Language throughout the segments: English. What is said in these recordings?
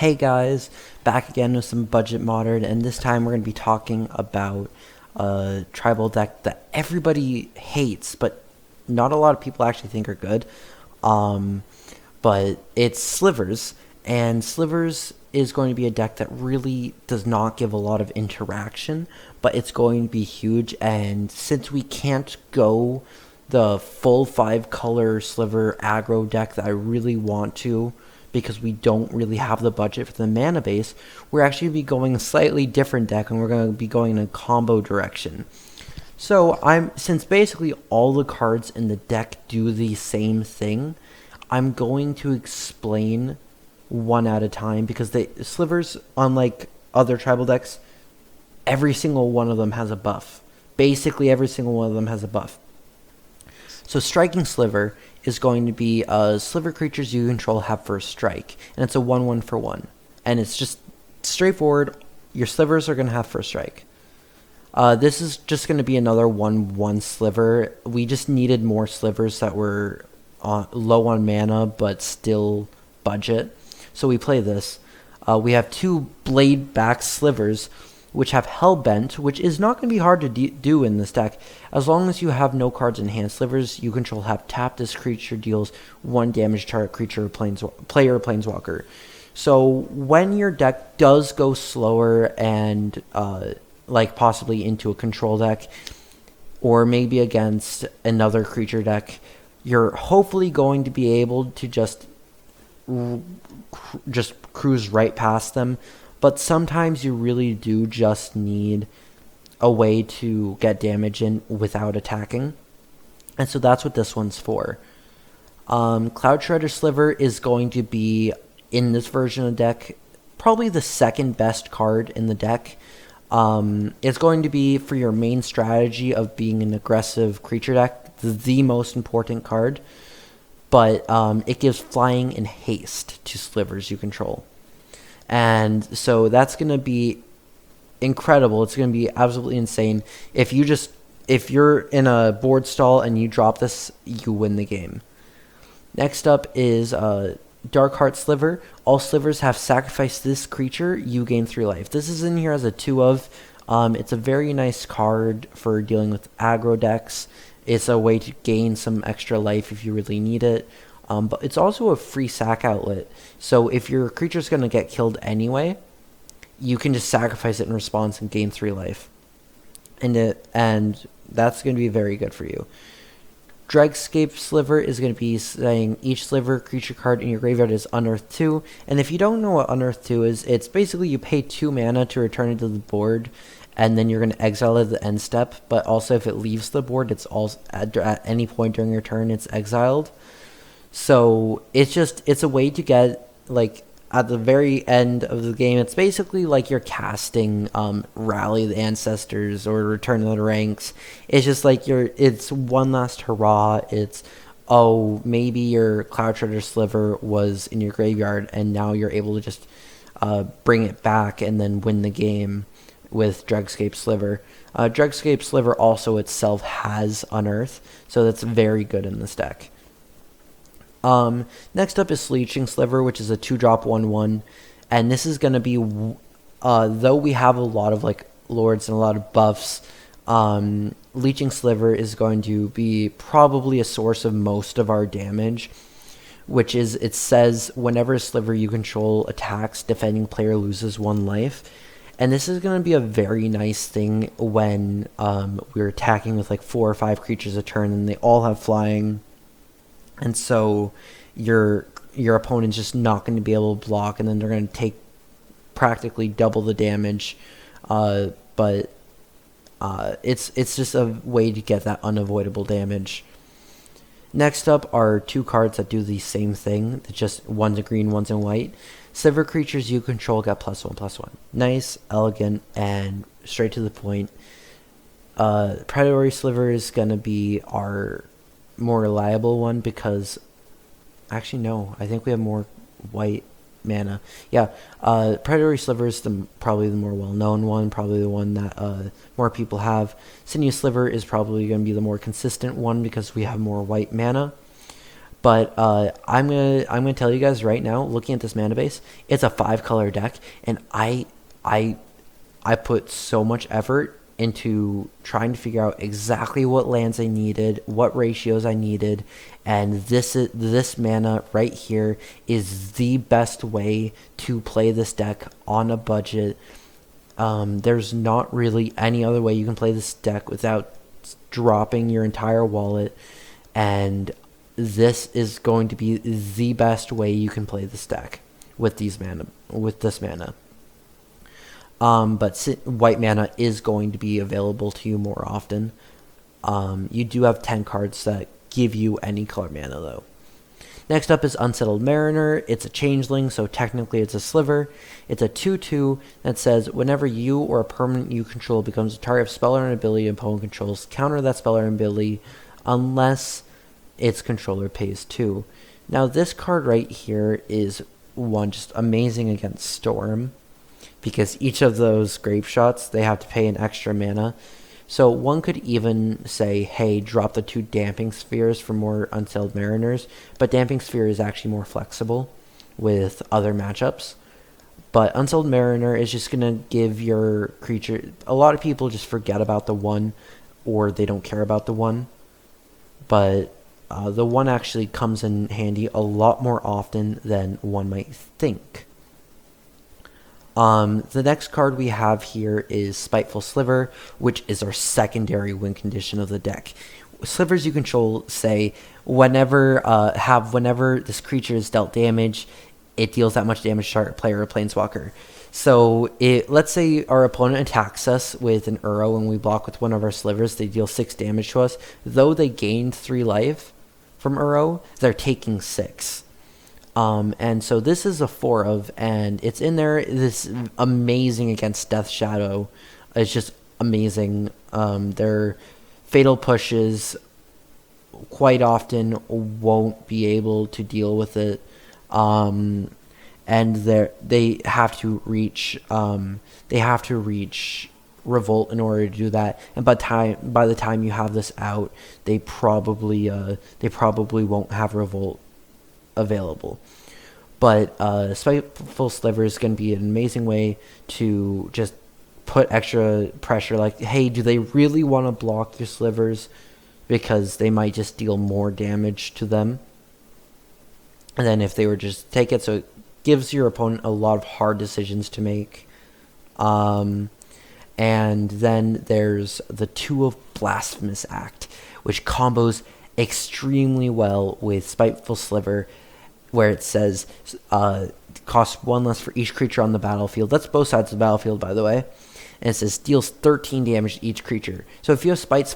Hey guys, back again with some budget modern, and this time we're going to be talking about a tribal deck that everybody hates, but not a lot of people actually think are good. Um, but it's Slivers, and Slivers is going to be a deck that really does not give a lot of interaction, but it's going to be huge, and since we can't go the full 5-color Sliver aggro deck that I really want to, because we don't really have the budget for the mana base, we're actually going to be going a slightly different deck, and we're going to be going in a combo direction. So since basically all the cards in the deck do the same thing, I'm going to explain one at a time, because the Slivers, unlike other tribal decks, every single one of them has a buff. Basically every single one of them has a buff. So Striking Sliver is going to be Sliver creatures you control have first strike, and it's a 1/1 for 1. And it's just straightforward. Your Slivers are going to have first strike. This is just going to be another 1/1 Sliver. We just needed more Slivers that were low on mana but still budget. So we play this. We have two Blade back Slivers, which have Hellbent, which is not going to be hard to do in this deck. As long as you have no cards in hand, Slivers you control have tap this creature deals 1 damage to target creature, player, or planeswalker. So when your deck does go slower and like possibly into a control deck, or maybe against another creature deck, you're hopefully going to be able to just cruise right past them. But sometimes you really do just need a way to get damage in without attacking. And so that's what this one's for. Cloud Shredder Sliver is going to be, in this version of the deck, probably the second best card in the deck. It's going to be for your main strategy of being an aggressive creature deck, the most important card. But it gives flying and haste to Slivers you control. And so that's going to be incredible. It's going to be absolutely insane. If you're in a board stall and you drop this, you win the game. Next up is Darkheart Sliver. All Slivers have sacrificed this creature. You gain 3 life. This is in here as a 2 of. It's a very nice card for dealing with aggro decks. It's a way to gain some extra life if you really need it. But it's also a free sack outlet. So if your creature's going to get killed anyway, you can just sacrifice it in response and gain 3 life. And that's going to be very good for you. Dregscape Sliver is going to be saying each Sliver creature card in your graveyard is Unearthed 2. And if you don't know what Unearthed 2 is, it's basically you pay 2 mana to return it to the board, and then you're going to exile it at the end step. But also if it leaves the board, it's also at any point during your turn, it's exiled. So it's a way to get, like, at the very end of the game, it's basically like you're casting Rally the Ancestors or Return to the Ranks. It's just like it's one last hurrah. It's, oh, maybe your Cloud Shredder Sliver was in your graveyard and now you're able to just bring it back and then win the game with Dregscape Sliver. Dregscape Sliver also itself has Unearth, so that's very good in this deck. Next up is Sleeching Sliver, which is a 2-drop 1/1, and this is going to be, though we have a lot of like lords and a lot of buffs, Leeching Sliver is going to be probably a source of most of our damage, which is, it says whenever a Sliver you control attacks, defending player loses 1 life. And this is going to be a very nice thing when we're attacking with like 4 or 5 creatures a turn and they all have flying. And so your opponent's just not going to be able to block, and then they're going to take practically double the damage. But it's just a way to get that unavoidable damage. Next up are 2 cards that do the same thing. Just one's in green, one's in white. Sliver creatures you control get +1/+1. Nice, elegant, and straight to the point. Predatory Sliver is going to be our more reliable one, because actually no, I think we have more white mana. Yeah, Predatory Sliver is probably the more well-known one, probably the one that more people have. Sinew Sliver is probably going to be the more consistent one because we have more white mana. But I'm gonna tell you guys right now, looking at this mana base, it's a 5-color deck, and I put so much effort into trying to figure out exactly what lands I needed, what ratios I needed, and this mana right here is the best way to play this deck on a budget. There's not really any other way you can play this deck without dropping your entire wallet, and this is going to be the best way you can play this deck with this mana. But white mana is going to be available to you more often. You do have 10 cards that give you any color mana though. Next up is Unsettled Mariner. It's a changeling, so technically it's a sliver. It's a 2/2 that says whenever you or a permanent you control becomes a target of spell or an ability an opponent controls, counter that spell or ability unless its controller pays 2. Now this card right here is one just amazing against Storm, because each of those grave shots, they have to pay an extra mana. So one could even say, hey, drop the 2 Damping Spheres for more Unsettled Mariners, but Damping Sphere is actually more flexible with other matchups. But Unsettled Mariner is just going to give your creature... A lot of people just forget about the 1, or they don't care about the 1. But the 1 actually comes in handy a lot more often than one might think. The next card we have here is Spiteful Sliver, which is our secondary win condition of the deck. Slivers you control say whenever this creature is dealt damage, it deals that much damage to our player or planeswalker. So let's say our opponent attacks us with an Uro and we block with one of our Slivers, they deal 6 damage to us. Though they gained 3 life from Uro, they're taking 6. And so this is a 4 of, and it's in there. This amazing against Death Shadow. It's just amazing. Their fatal pushes quite often won't be able to deal with it. And they have to reach Revolt in order to do that. And by the time you have this out, they probably won't have Revolt available. But Spiteful Sliver is going to be an amazing way to just put extra pressure, like, hey, do they really want to block your Slivers, because they might just deal more damage to them, and then if they were just take it, so it gives your opponent a lot of hard decisions to make. And then there's the 2 of Blasphemous Act, which combos extremely well with Spiteful Sliver, where it says costs 1 less for each creature on the battlefield. That's both sides of the battlefield, by the way. And it says deals 13 damage to each creature. So if you have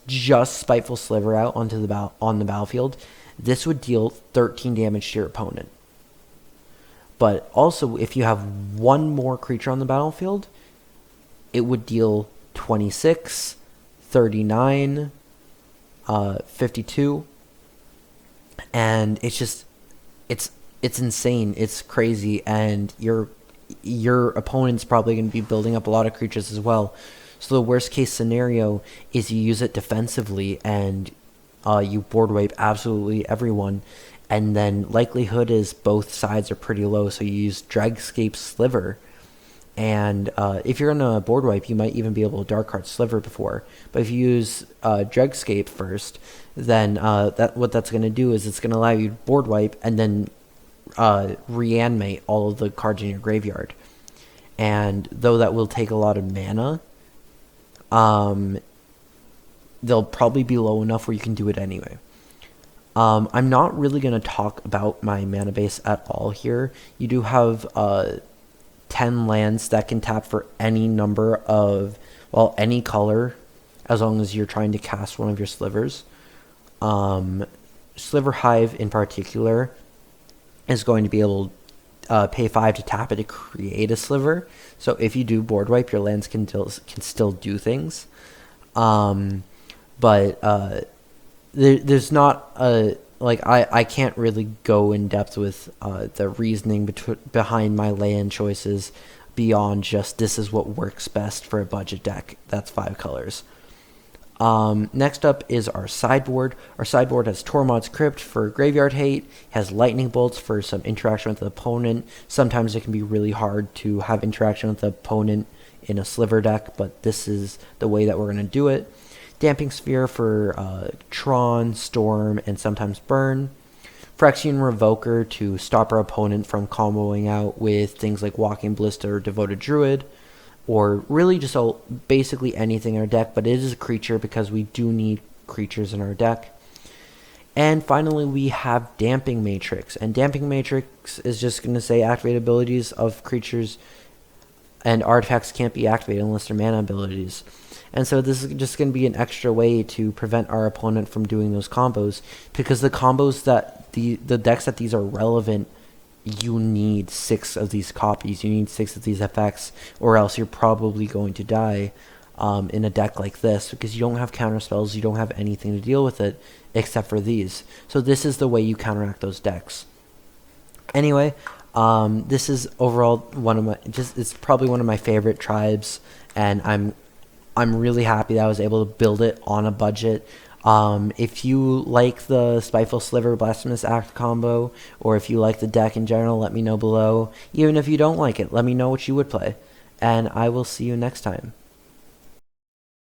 just Spiteful Sliver out on the battlefield, this would deal 13 damage to your opponent. But also, if you have 1 more creature on the battlefield, it would deal 26, 39, 52, and it's insane. It's crazy, and your opponent's probably going to be building up a lot of creatures as well. So the worst case scenario is you use it defensively and you board wipe absolutely everyone, and then likelihood is both sides are pretty low, so you use Dregscape Sliver. And if you're going to board wipe, you might even be able to Dark Heart Sliver before. But if you use Dregscape first, then what that's going to do is it's going to allow you to board wipe and then reanimate all of the cards in your graveyard. And though that will take a lot of mana, they'll probably be low enough where you can do it anyway. I'm not really going to talk about my mana base at all here. You do have 10 lands that can tap for any number of, well, any color, as long as you're trying to cast one of your Slivers. Sliver Hive in particular is going to be able to pay 5 to tap it to create a Sliver. So if you do board wipe, your lands can still do things. But there's not a... Like, I can't really go in depth with the reasoning behind my land choices beyond just this is what works best for a budget deck. That's 5 colors. Next up is our sideboard. Our sideboard has Tormod's Crypt for graveyard hate, has lightning bolts for some interaction with the opponent. Sometimes it can be really hard to have interaction with the opponent in a sliver deck, but this is the way that we're going to do it. Damping Sphere for Tron, Storm, and sometimes Burn. Phyrexian Revoker to stop our opponent from comboing out with things like Walking Ballista or Devoted Druid, or really just basically anything in our deck, but it is a creature because we do need creatures in our deck. And finally, we have Damping Matrix, and Damping Matrix is just going to say activate abilities of creatures and artifacts can't be activated unless they're mana abilities. And so this is just going to be an extra way to prevent our opponent from doing those combos, because the combos that the decks that these are relevant, you need 6 of these copies, you need 6 of these effects, or else you're probably going to die in a deck like this, because you don't have counter spells, you don't have anything to deal with it except for these. So this is the way you counteract those decks. Anyway, this is overall it's probably one of my favorite tribes, and I'm really happy that I was able to build it on a budget. If you like the Spiteful Sliver Blasphemous Act combo, or if you like the deck in general, let me know below. Even if you don't like it, let me know what you would play. And I will see you next time.